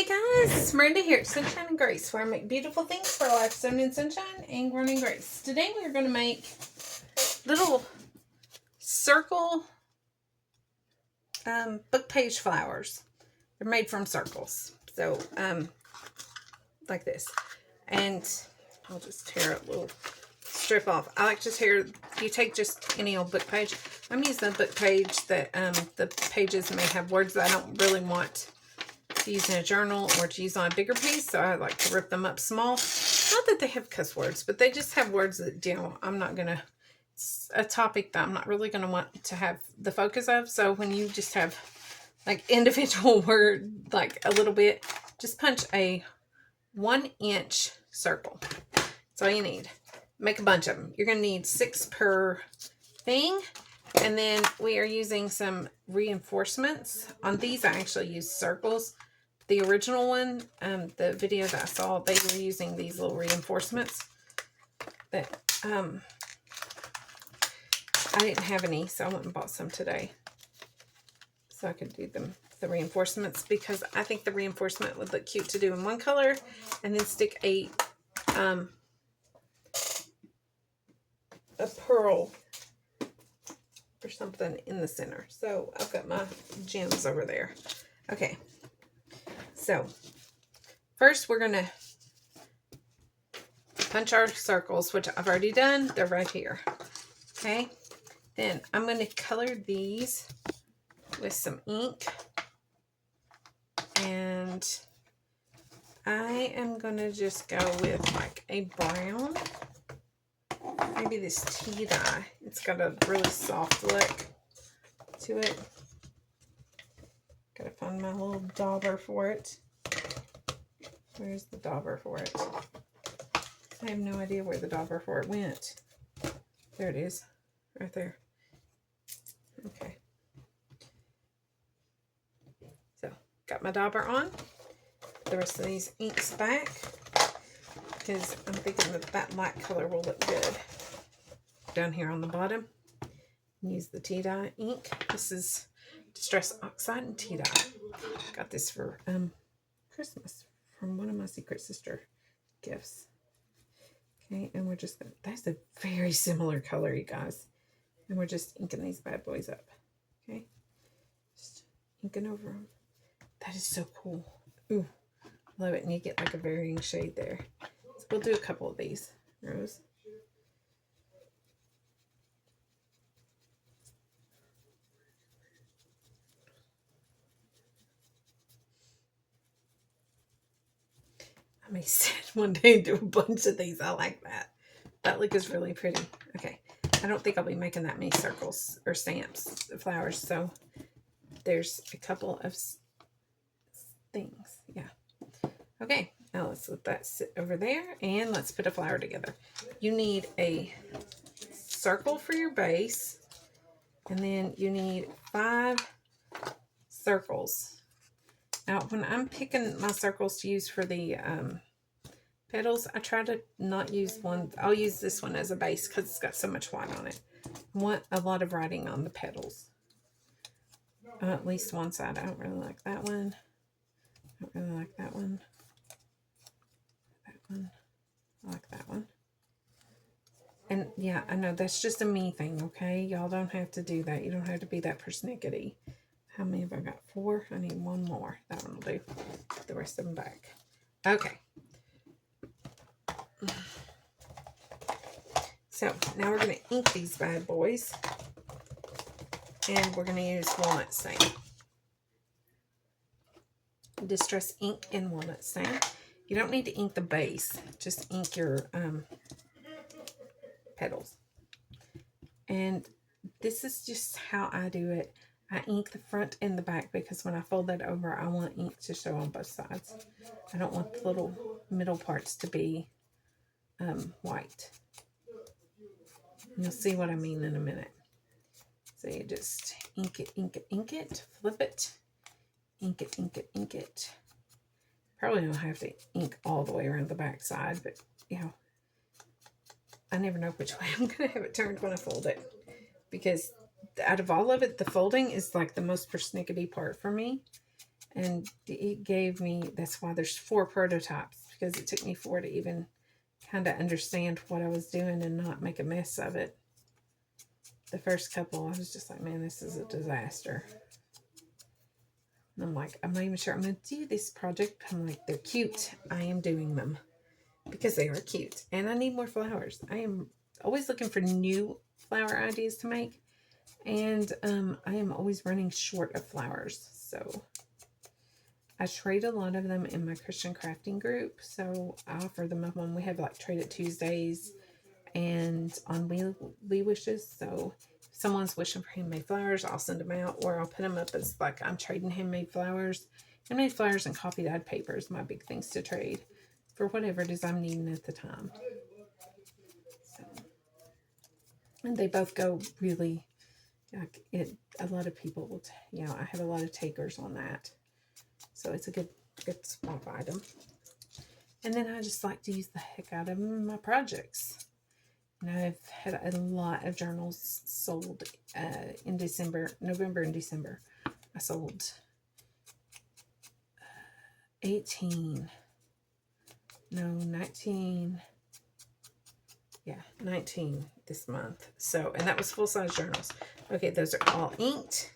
guys, it's Miranda here at Sunshine and Grace, where I make beautiful things for life, sown in sunshine and grown in grace. Today we're going to make little circle book page flowers. They're made from circles, so like this. And I'll just tear a little strip off. I like to tear, you take just any old book page. I'm using a book page that the pages may have words that I don't really want to use in a journal or to use on a bigger piece, so I like to rip them up small. Not that they have cuss words, but they just have words that, you know, I'm not gonna, it's a topic that I'm not really gonna want to have the focus of. So when you just have like individual word, like a little bit, just punch a 1-inch circle. That's all you need. Make a bunch of them. You're gonna need 6 per thing. And then we are using some reinforcements. On these I actually use circles. The original one, the video that I saw, they were using these little reinforcements that I didn't have any, so I went and bought some today so I could do them, the reinforcements, because I think the reinforcement would look cute to do in one color, and then stick a pearl or something in the center. So I've got my gems over there. Okay. So, first we're going to punch our circles, which I've already done. They're right here. Okay. Then I'm going to color these with some ink. And I am going to just go with like a brown. Maybe this tea dye. It's got a really soft look to it. Gotta find my little dauber for it. Where's the dauber for it? I have no idea where the dauber for it went. There it is. Right there. Okay. So, got my dauber on. The rest of these inks back, because I'm thinking that that light color will look good. Down here on the bottom, use the tea dye ink. This is Distress Oxide and tea dye. Got this for Christmas from one of my Secret Sister gifts. Okay, and we're just gonna, that's a very similar color, you guys. And we're just inking these bad boys up. Okay, just inking over them. That is so cool. Ooh, love it. And you get like a varying shade there. So we'll do a couple of these rows. I may sit one day and do a bunch of these. I like that. That look is really pretty. Okay. I don't think I'll be making that many circles or stamps, flowers. So there's a couple of things. Yeah. Okay. Now let's let that sit over there and let's put a flower together. You need a circle for your base, and then you need 5 circles. Now, when I'm picking my circles to use for the petals, I try to not use one. I'll use this one as a base because it's got so much white on it. I want a lot of writing on the petals. At least one side. I don't really like that one. I don't really like that one. That one. I like that one. And yeah, I know that's just a me thing, okay? Y'all don't have to do that. You don't have to be that persnickety. How many have I got? 4. I need 1 more. That one will do. Put the rest of them back. Okay. So now we're going to ink these bad boys. And we're going to use walnut stain. Distress ink and walnut stain. You don't need to ink the base. Just ink your petals. And this is just how I do it. I ink the front and the back because when I fold that over, I want ink to show on both sides. I don't want the little middle parts to be white. You'll see what I mean in a minute. So you just ink it, ink it, ink it, flip it, ink it, ink it, ink it. Probably don't have to ink all the way around the back side, but you know, I never know which way I'm going to have it turned when I fold it, because out of all of it, the folding is like the most persnickety part for me. And it gave me, that's why there's 4 prototypes, because it took me 4 to even kind of understand what I was doing and not make a mess of it. The first couple, I was just like, man, this is a disaster. And I'm like, I'm not even sure I'm going to do this project. I'm like, they're cute. I am doing them because they are cute. And I need more flowers. I am always looking for new flower ideas to make. And I am always running short of flowers. So I trade a lot of them in my Christian crafting group. So I offer them up when we have like Trade It Tuesdays and on We Wishes. So if someone's wishing for handmade flowers, I'll send them out, or I'll put them up as like I'm trading handmade flowers. Handmade flowers and coffee dyed paper is my big things to trade for whatever it is I'm needing at the time. So, and they both go really, like a lot of people will, I have a lot of takers on that. So it's a good swap item. And then I just like to use the heck out of my projects. And I've had a lot of journals sold in November and December. I sold 19 this month. So, and that was full-size journals. Okay, those are all inked.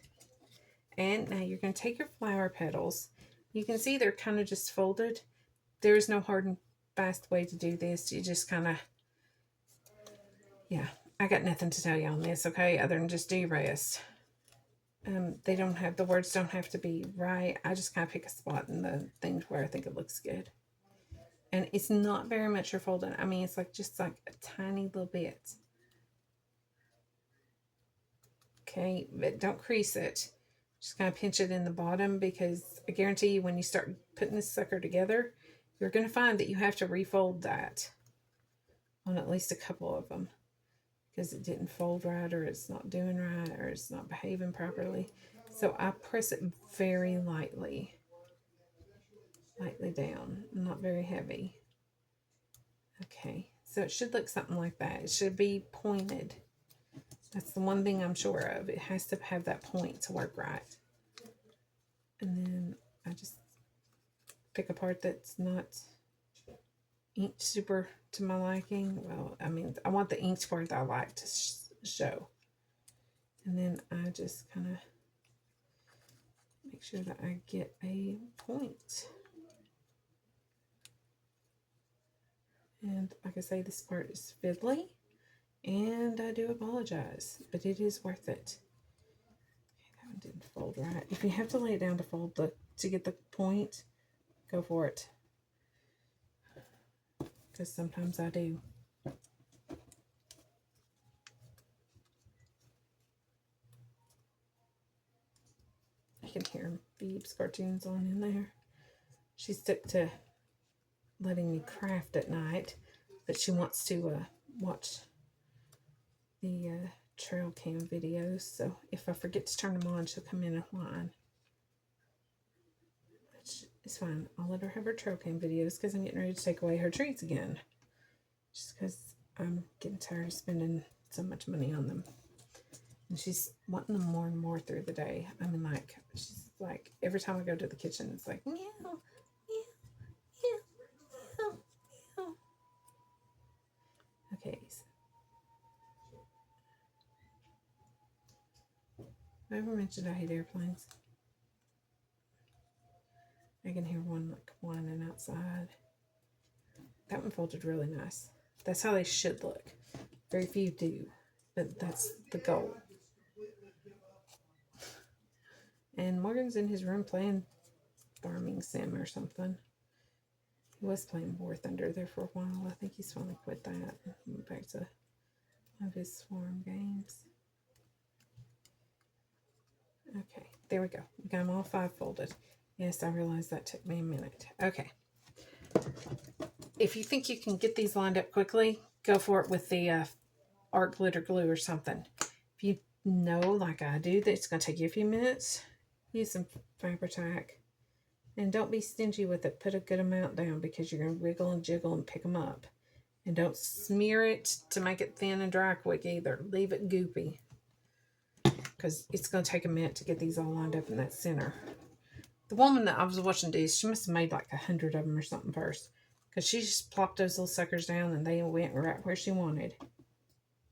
And now you're going to take your flower petals. You can see they're kind of just folded. There is no hard and fast way to do this. You just kind of, I got nothing to tell you on this, okay, other than just do rest. They don't have, the words don't have to be right. I just kind of pick a spot in the things where I think it looks good. And it's not very much you're folding. I mean, it's like just like a tiny little bit. Okay, but don't crease it. Just kind of pinch it in the bottom, because I guarantee you when you start putting this sucker together, you're going to find that you have to refold that on at least a couple of them, because it didn't fold right, or it's not doing right, or it's not behaving properly. So I press it very lightly down, not very heavy. Okay, so it should look something like that. It should be pointed. That's the one thing I'm sure of. It has to have that point to work right. And then I just pick a part that's not inked super to my liking. Well, I mean, I want the inked part that I like to show. And then I just kind of make sure that I get a point. And like I say, this part is fiddly, and I do apologize, but it is worth it. Okay, that one didn't fold right. If you have to lay it down to fold to get the point, go for it. Because sometimes I do. I can hear Phoebe's cartoons on in there. She stuck to letting me craft at night, but she wants to watch the trail cam videos. So if I forget to turn them on, she'll come in and whine. Which is fine. I'll let her have her trail cam videos, because I'm getting ready to take away her treats again. Just because I'm getting tired of spending so much money on them. And she's wanting them more and more through the day. I mean, like, she's like, every time I go to the kitchen, it's like, meow, meow, meow, meow, meow. Okay. Have I ever mentioned I hate airplanes? I can hear one like whining outside. That one folded really nice. That's how they should look. Very few do, but that's the goal. And Morgan's in his room playing farming sim or something. He was playing War Thunder there for a while. I think he's finally quit that. Went back to one of his farm games. Okay, there we go. We got them all 5 folded. Yes, I realized that took me a minute. Okay. If you think you can get these lined up quickly, go for it with the art glitter glue or something. If you know, like I do, that it's going to take you a few minutes, use some Fabri-Tac. And don't be stingy with it. Put a good amount down, because you're going to wiggle and jiggle and pick them up. And don't smear it to make it thin and dry quick either. Leave it goopy, because it's going to take a minute to get these all lined up in that center. The woman that I was watching these, she must have made like 100 of them or something first. Because she just plopped those little suckers down and they went right where she wanted.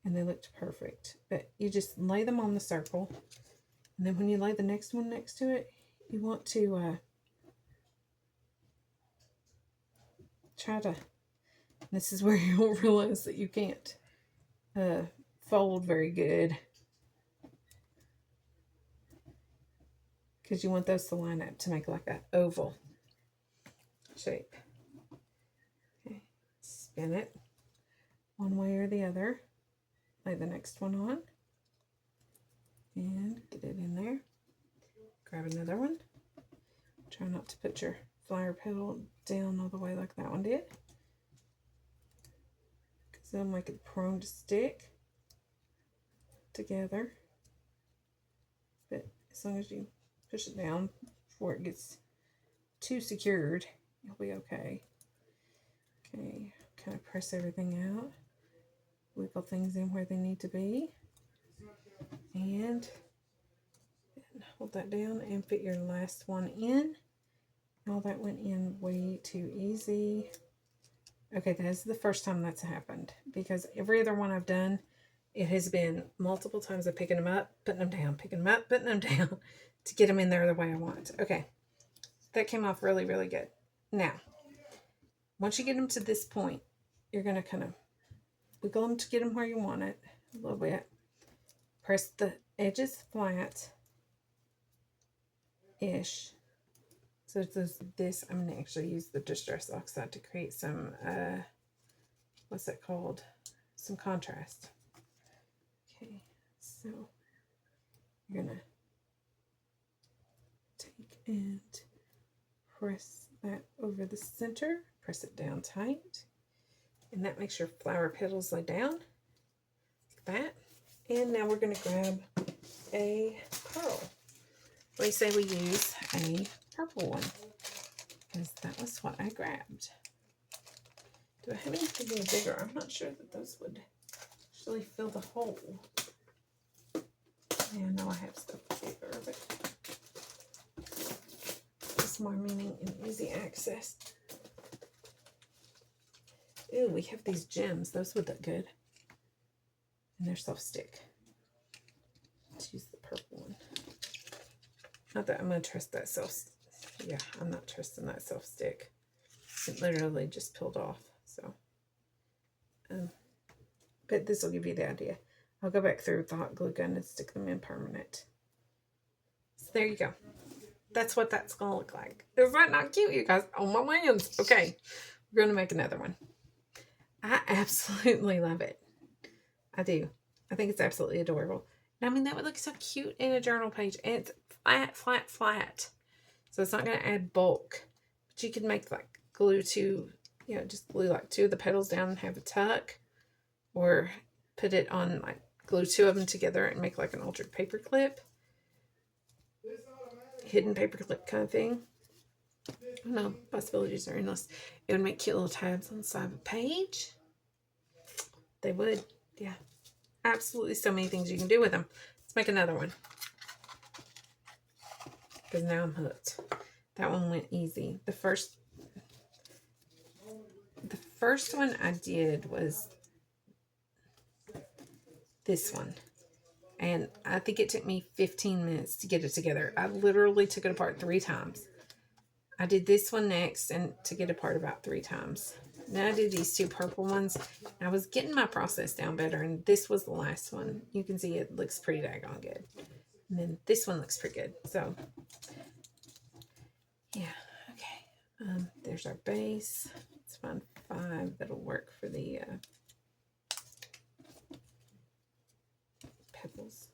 And they looked perfect. But you just lay them on the circle. And then when you lay the next one next to it, you want to try to... This is where you'll realize that you can't fold very good. Because you want those to line up to make like an oval shape. Okay, spin it one way or the other. Lay the next one on. And get it in there. Grab another one. Try not to put your flower petal down all the way like that one did. Because it'll make it prone to stick together. But as long as you push it down before it gets too secured, you'll be okay. Okay, kind of press everything out. Wiggle things in where they need to be. And hold that down and fit your last one in. Oh, that went in way too easy. Okay, that's the first time that's happened. Because every other one I've done, it has been multiple times of picking them up, putting them down, picking them up, putting them down to get them in there the way I want. Okay, that came off really, really good. Now, once you get them to this point, you're going to kind of wiggle them to get them where you want it a little bit. Press the edges flat-ish. So this, I'm going to actually use the Distress Oxide to create some, what's that called? Some contrast. Okay, so you're going to take and press that over the center. Press it down tight. And that makes your flower petals lay down like that. And now we're going to grab a pearl. What do you say we use a purple one? Because that was what I grabbed. Do I have anything bigger? I'm not sure that those would actually fill the hole. Yeah, I know I have stuff bigger, but it's more meaning and easy access. Ooh, we have these gems. Those would look good. And they're soft stick. Let's use the purple one. Not that I'm going to trust that yeah, I'm not trusting that self stick. It literally just peeled off. So, but this will give you the idea. I'll go back through with the hot glue gun and stick them in permanent. So there you go. That's what that's going to look like. Is that not cute, you guys? Oh my lands. Okay, we're going to make another one. I absolutely love it. I do. I think it's absolutely adorable. And I mean, that would look so cute in a journal page. And it's flat, flat, flat. So it's not going to add bulk. But you could make like glue two, just glue like two of the petals down and have a tuck. Or put it on, like glue two of them together and make like an altered paper clip. Hidden paper clip kind of thing. I don't know, possibilities are endless. It would make cute little tabs on the side of a page. They would, yeah. Absolutely so many things you can do with them. Let's make another one. Because now I'm hooked. That one went easy. The first one I did was this one. And I think it took me 15 minutes to get it together. I literally took it apart 3 times. I did this one next and took it apart about 3 times. Then I did these 2 purple ones. I was getting my process down better, and this was the last one. You can see it looks pretty daggone good. And then this one looks pretty good. So, yeah, okay. There's our base. Let's find 5 that'll work for the pebbles.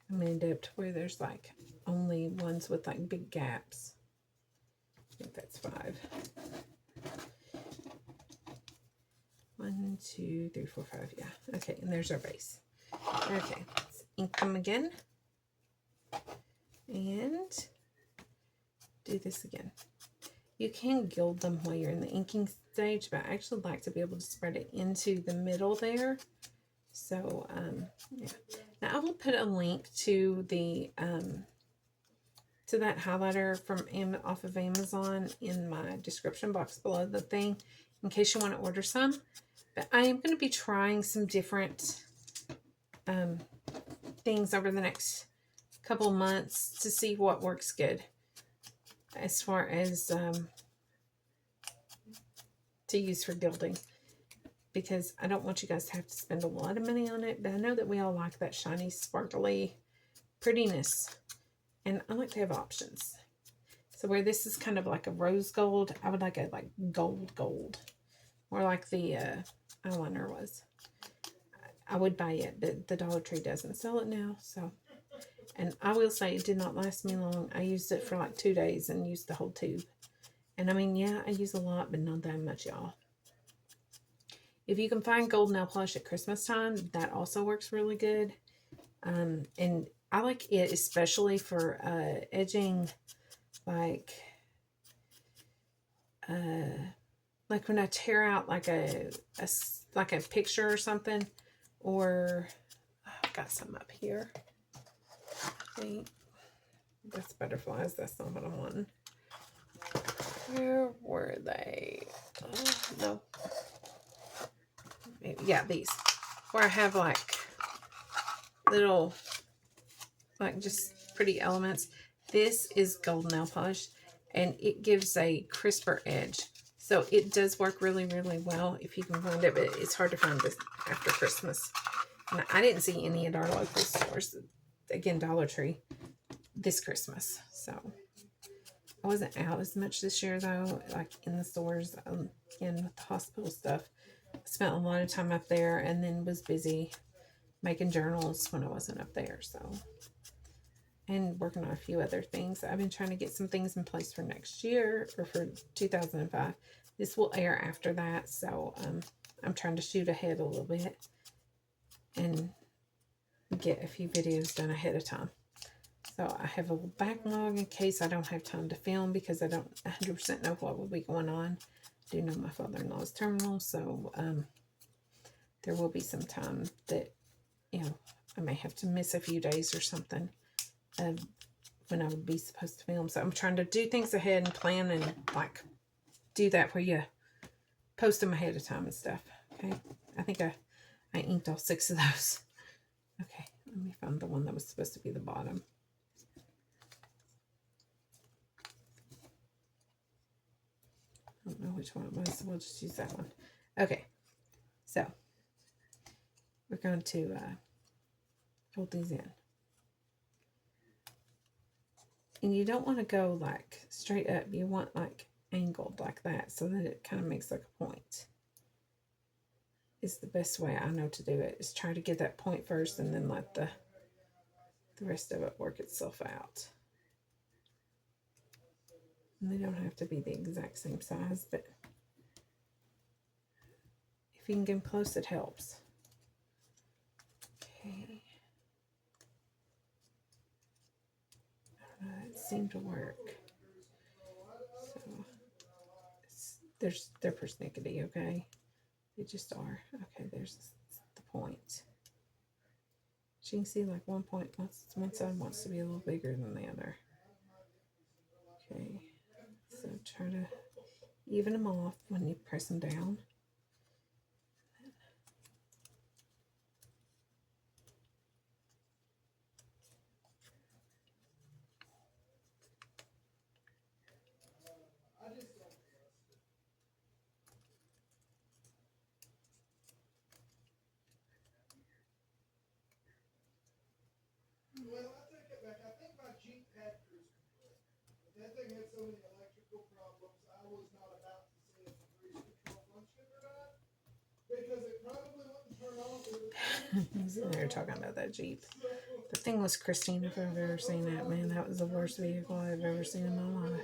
I'm going to end up to where there's like only ones with like big gaps. I think that's 5. 1, 2, 3, 4, 5. Yeah. Okay, and there's our base. Okay, let's ink them again. And do this again. You can gild them while you're in the inking stage, but I actually like to be able to spread it into the middle there. So, yeah. Now I will put a link to the to that highlighter from off of Amazon in my description box below the thing, in case you want to order some. But I am going to be trying some different things over the next couple months to see what works good as far as to use for gilding, because I don't want you guys to have to spend a lot of money on it, but I know that we all like that shiny, sparkly prettiness, and I like to have options. So where this is kind of like a rose gold, I would like a gold, more like the eyeliner was. I would buy it, but the Dollar Tree doesn't sell it now. So, and I will say it did not last me long. I used it for like 2 days and used the whole tube. And I mean, yeah, I use a lot, but not that much, y'all. If you can find gold nail polish at Christmas time, that also works really good. And I like it especially for edging, like when I tear out like a picture or something, or I've got some up here. I think that's butterflies. That's not what I'm wanting. Where were they? Oh, no. Maybe, yeah, these. Where I have like little, like just pretty elements. This is gold nail polish, and it gives a crisper edge. So it does work really, really well if you can find it, but it's hard to find this after Christmas. And I didn't see any at our local stores, again, Dollar Tree, this Christmas. So I wasn't out as much this year, though, like in the stores, again, with the hospital stuff. I spent a lot of time up there and then was busy making journals when I wasn't up there, so. And working on a few other things. I've been trying to get some things in place for next year, or for 2005. This will air after that, so I'm trying to shoot ahead a little bit and get a few videos done ahead of time. So I have a little backlog in case I don't have time to film, because I don't 100% know what will be going on. I do know my father-in-law's terminal, so there will be some time that, you know, I may have to miss a few days or something when I would be supposed to film. So I'm trying to do things ahead and plan, and like do that where you post them ahead of time and stuff. Okay, I think I inked all 6 of those. Okay, let me find the one that was supposed to be the bottom. I don't know which one it was, so we'll just use that one. Okay, so we're going to fold these in. And you don't want to go like straight up. You want like angled like that, so that it kind of makes like a point. Is the best way I know to do it, is try to get that point first and then let the rest of it work itself out. And they don't have to be the exact same size, but if you can get them close, it helps. Okay. I don't know, that seemed to work. So they're persnickety, okay? They just are. Okay, there's the point. As you can see, like one point, one side wants to be a little bigger than the other. Okay, so try to even them off when you press them down. Well, I take it back. I think my Jeep had cruise control. But that thing had so many electrical problems, I was not about to see if the cruise control functioned or not. Because it probably wouldn't turn on. They're talking about that Jeep. The thing was, Christine, if I've ever seen that, man, that was the worst vehicle I've ever seen in my life.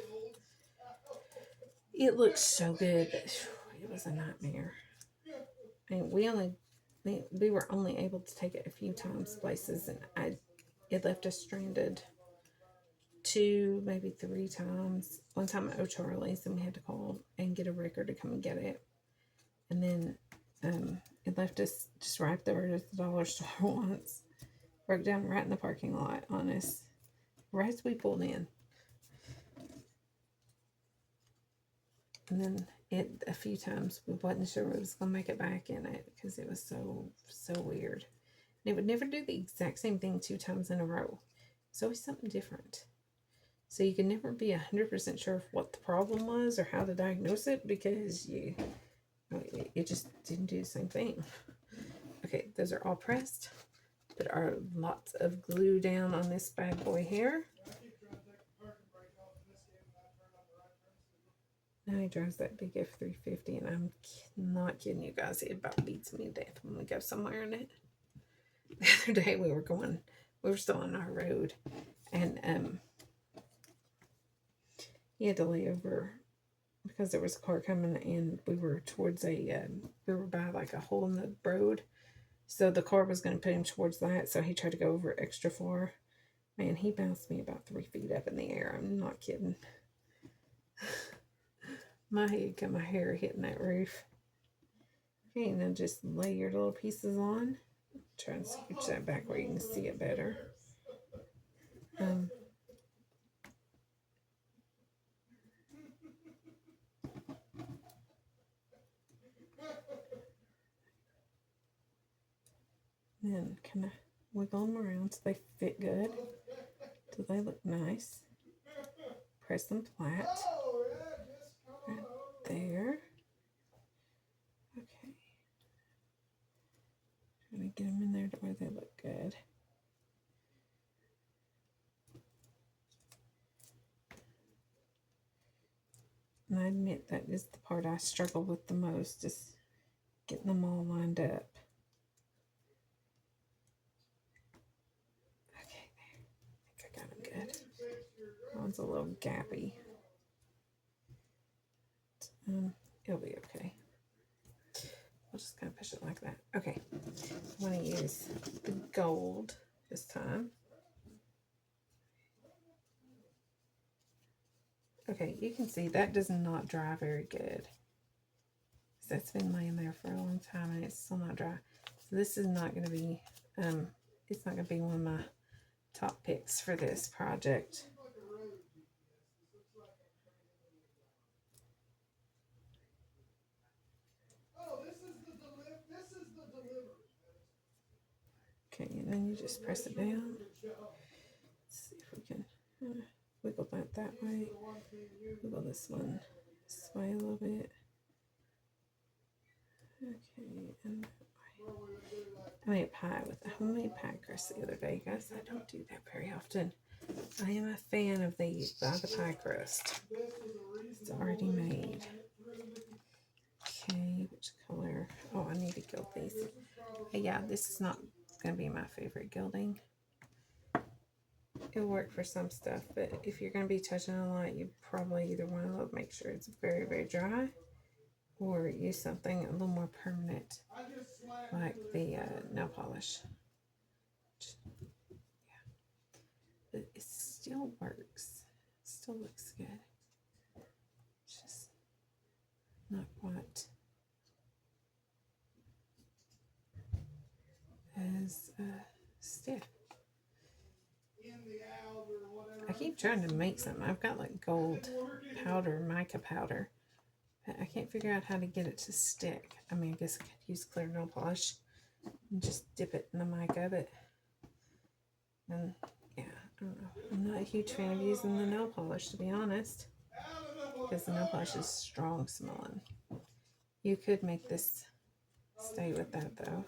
It looked so good, but it was a nightmare. I mean, we were only able to take it a few times places, and it left us stranded 2, maybe 3 times. One time at O'Charlie's, and we had to call and get a wrecker to come and get it. And then it left us just right there at the dollar store once. Broke down right in the parking lot on us, right as we pulled in. And then a few times we wasn't sure we was gonna make it back in it because it was so weird. And it would never do the exact same thing 2 times in a row. It's always something different. So you can never be 100% sure of what the problem was or how to diagnose it because it just didn't do the same thing. Okay, those are all pressed. Put our lots of glue down on this bad boy here. Now he drives that big F-350, and I'm not kidding you guys. It about beats me to death when we go somewhere in it. The other day we were still on our road, and he had to lay over because there was a car coming, and we were towards we were by like a hole in the road, so the car was going to put him towards that, so he tried to go over extra far. Man, he bounced me about 3 feet up in the air. I'm not kidding. My head got my hair hitting that roof. Okay, now just lay your little pieces on. Try and scooch that back where you can see it better. Then kind of wiggle them around so they fit good, so they look nice. Press them flat. Right there. Okay. Try to get them in there to where they look good. And I admit that is the part I struggle with the most, is getting them all lined up. Okay, there. I think I got them good. That one's a little gappy. It'll be okay. I'll just kind of push it like that. Okay, I want to use the gold this time. Okay, you can see that does not dry very good. That's been laying there for a long time and it's still not dry. So this is not going to be, it's not going to be one of my top picks for this project. Okay, and then you just press it down. Let's see if we can wiggle that way. Wiggle this one this way a little bit. Okay, and I made pie with a homemade pie crust the other day, guys. I don't do that very often. I am a fan of the buy the pie crust. It's already made. Okay, which color? Oh, I need to gild these. Yeah, this is not going to be my favorite gilding. It'll work for some stuff, but if you're going to be touching a lot, you probably either want to make sure it's very, very dry, or use something a little more permanent, like the nail polish. Yeah, but it still works. It still looks good. It's just not quite as stiff. I keep trying to make something. I've got like gold powder, mica powder, but I can't figure out how to get it to stick. I mean, I guess I could use clear nail polish and just dip it in the mica, but and yeah, I don't know. I'm not a huge fan of using the nail polish, to be honest, because the nail polish is strong smelling. You could make this stay with that though.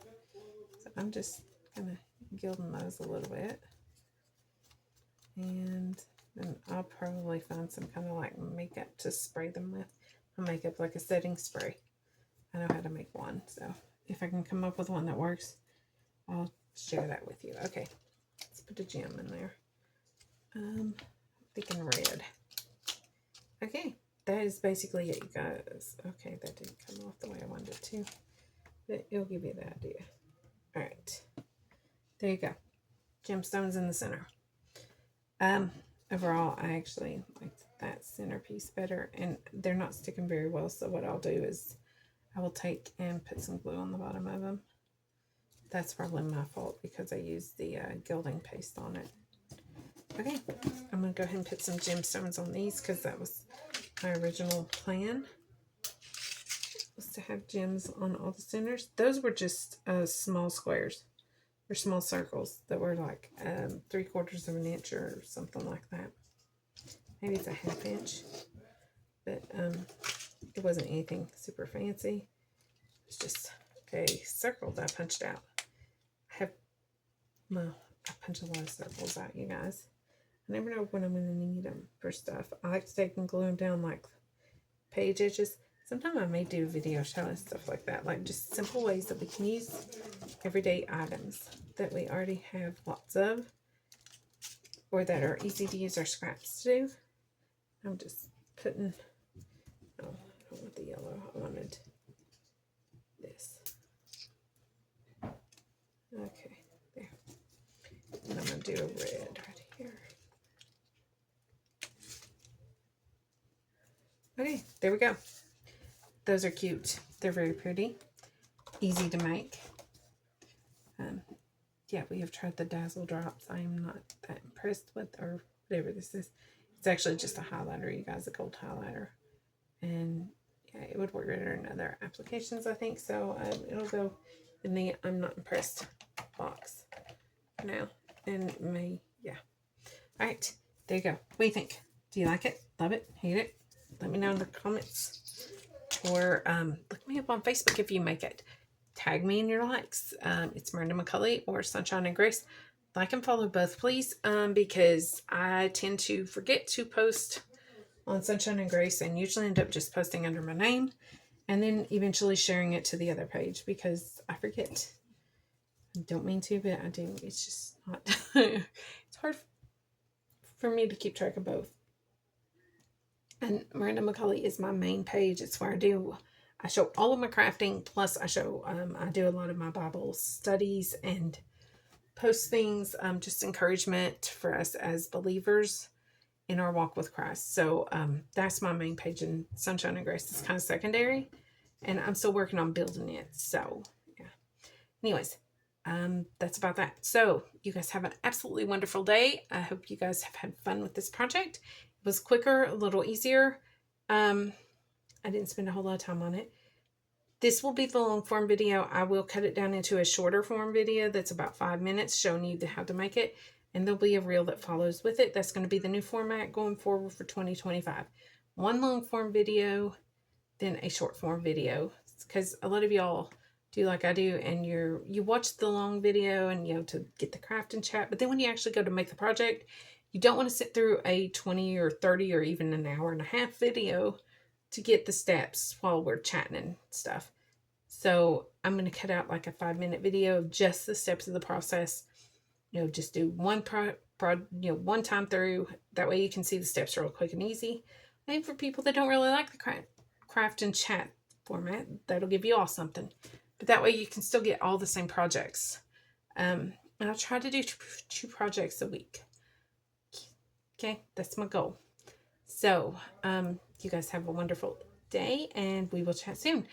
So I'm just gonna gilding those a little bit. And then I'll probably find some kind of like makeup to spray them with. I'll make up like a setting spray. I know how to make one, so if I can come up with one that works, I'll share that with you. Okay, let's put a gem in there. Thinking red. Okay, that is basically it, you guys. Okay, that didn't come off the way I wanted it to, but it'll give you the idea. All right, there you go. Gemstones in the center. Overall, I actually liked that centerpiece better, and they're not sticking very well, so what I'll do is I will take and put some glue on the bottom of them That's probably my fault because I used the gilding paste on it. Okay, I'm going to go ahead and put some gemstones on these because that was my original plan, was to have gems on all the centers. Those were just small squares or small circles that were like 3/4 of an inch or something like that. Maybe it's a 1/2 inch, but it wasn't anything super fancy. It's just a circle that I punched out. I punch a lot of circles out, you guys. I never know when I'm going to need them for stuff. I like to take and glue them down like page edges. Sometimes I may do a video showing stuff like that, like just simple ways that we can use everyday items that we already have lots of, or that are easy to use our scraps to do. I'm just putting, oh, I don't want the yellow, I wanted this. Okay, there. And I'm going to do a red right here. Okay, there we go. Those are cute. They're very pretty. Easy to make. Yeah, we have tried the Dazzle Drops. I am not that impressed with, or whatever this is. It's actually just a highlighter, you guys, a gold highlighter. And yeah, it would work better in other applications, I think. So it'll go in the I'm not impressed box for now. And yeah. All right, there you go. What do you think? Do you like it? Love it? Hate it? Let me know in the comments. Or look me up on Facebook if you make it. Tag me in your likes. It's Miranda McCulley or Sunshine and Grace. Like and follow both, please, because I tend to forget to post on Sunshine and Grace and usually end up just posting under my name and then eventually sharing it to the other page because I forget. I don't mean to, but I do. It's just not. It's hard for me to keep track of both. And Miranda McCulley is my main page. It's where I show all of my crafting, plus I show, I do a lot of my Bible studies and post things, just encouragement for us as believers in our walk with Christ. So that's my main page, and Sunshine and Grace is kind of secondary, and I'm still working on building it. So yeah. Anyways, that's about that. So you guys have an absolutely wonderful day. I hope you guys have had fun with this project. It was quicker, a little easier. I didn't spend a whole lot of time on it. This will be the long form video. I will cut it down into a shorter form video that's about 5 minutes showing you how to make it. And there'll be a reel that follows with it. That's going to be the new format going forward for 2025. One long form video, then a short form video. Because a lot of y'all do like I do, and you watch the long video and to get the craft and chat. But then when you actually go to make the project, you don't want to sit through a 20 or 30 or even an hour and a half video to get the steps while we're chatting and stuff. So I'm going to cut out like a 5-minute video of just the steps of the process. Just do one one time through. That way you can see the steps real quick and easy. Maybe for people that don't really like the craft and chat format, that'll give you all something. But that way you can still get all the same projects. And I'll try to do 2 projects a week. Okay, that's my goal. So, you guys have a wonderful day, and we will chat soon.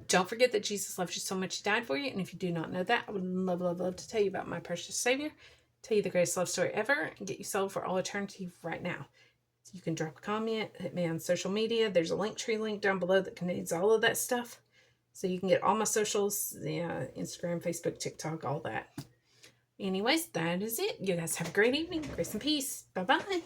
Don't forget that Jesus loves you so much, he died for you. And if you do not know that, I would love, love, love to tell you about my precious Savior, tell you the greatest love story ever, and get you sold for all eternity right now. So you can drop a comment, hit me on social media. There's a Linktree link down below that contains all of that stuff. So you can get all my socials, Instagram, Facebook, TikTok, all that. Anyways, that is it. You guys have a great evening. Grace and peace. Bye-bye.